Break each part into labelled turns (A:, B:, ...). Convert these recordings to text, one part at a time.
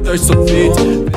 A: fühlt euch so weht.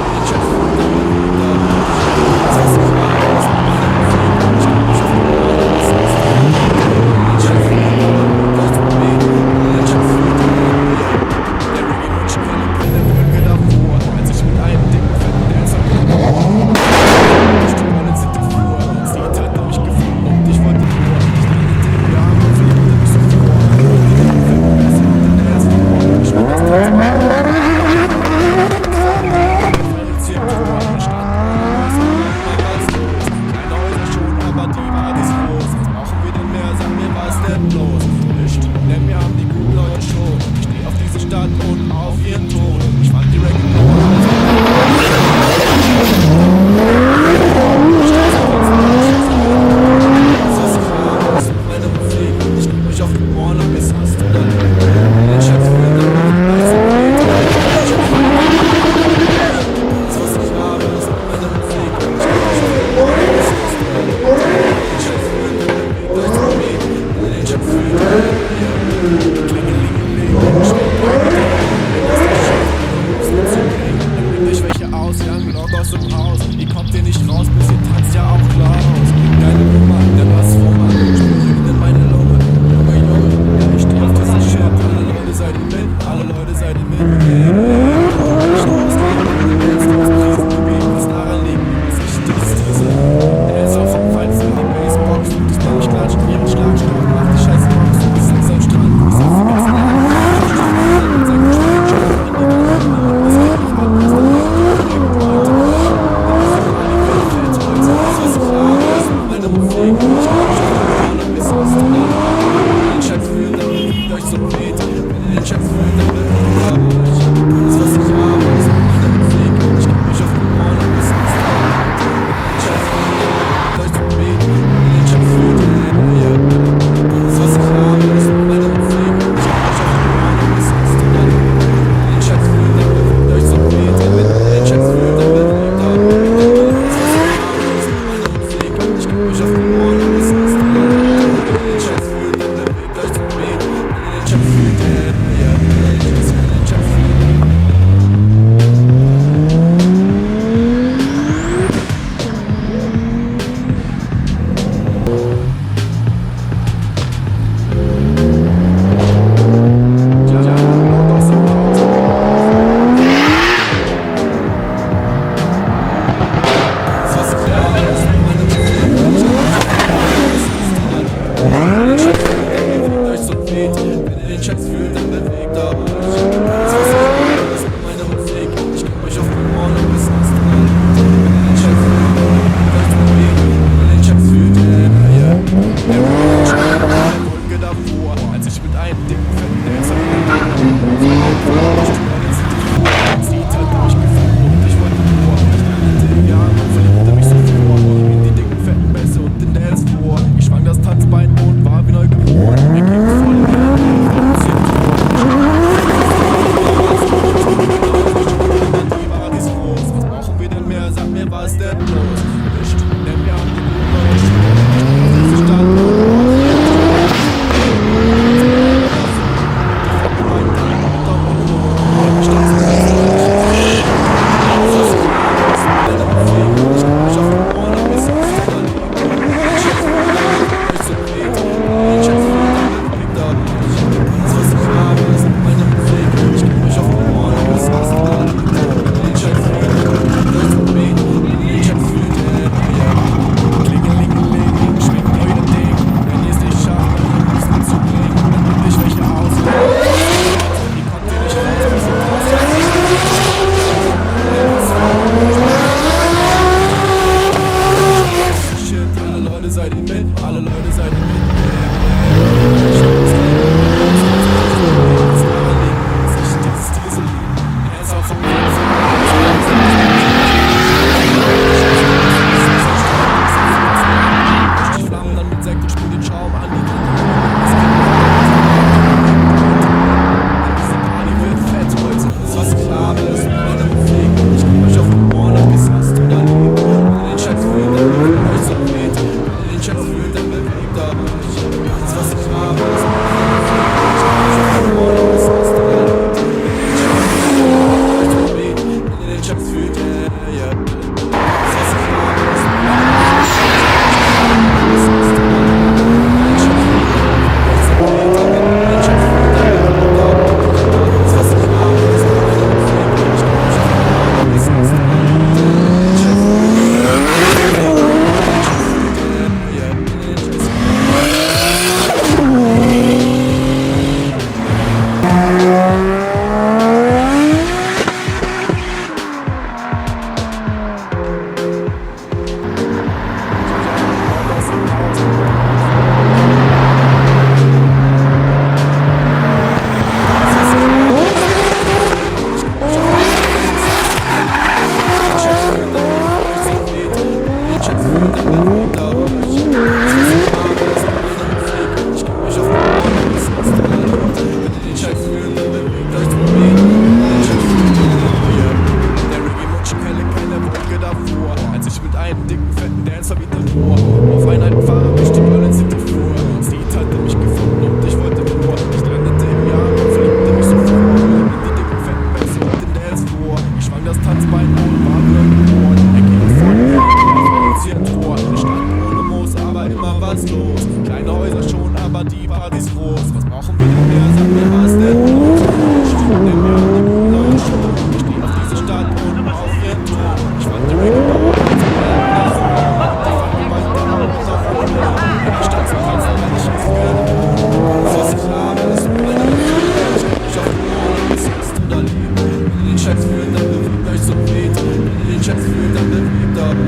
A: Scheiß fühlen, dann bewegt euch so Beat. Wenn ihr den Scheiß fühlt, dann bewegt euch.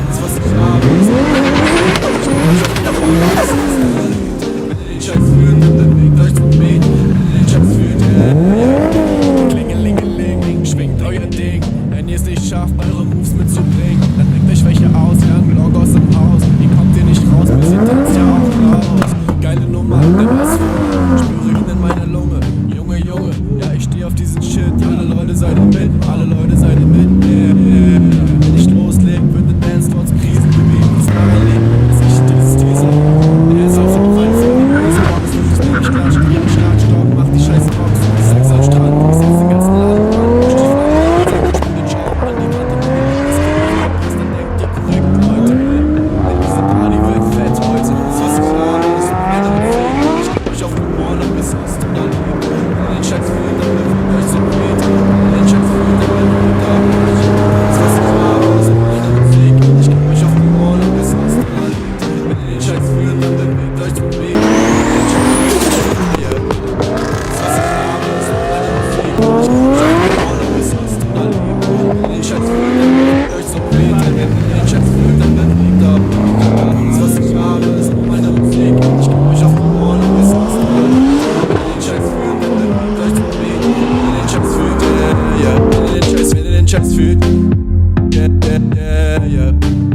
A: Das, was ich habe, ist wenn ihr den Scheiß fühlt, dann bewegt euch so Beat. Wenn ihr den Scheiß fühlt, yeah. Klingelingeling, schwingt euer Ding. Wenn ihr es nicht schafft, eure Moves mitzubringen, dann denkt euch welche aus, ja, ein Vlog aus dem Haus. Ihr kommt hier nicht raus, bis ihr tanzt ja auch raus. Geile Nummer, der Bassfunk, spüre ihn in meiner Lunge. Junge, Junge, ja, ich steh auf diesen Shit. Alle Leute seid mit, alle Leute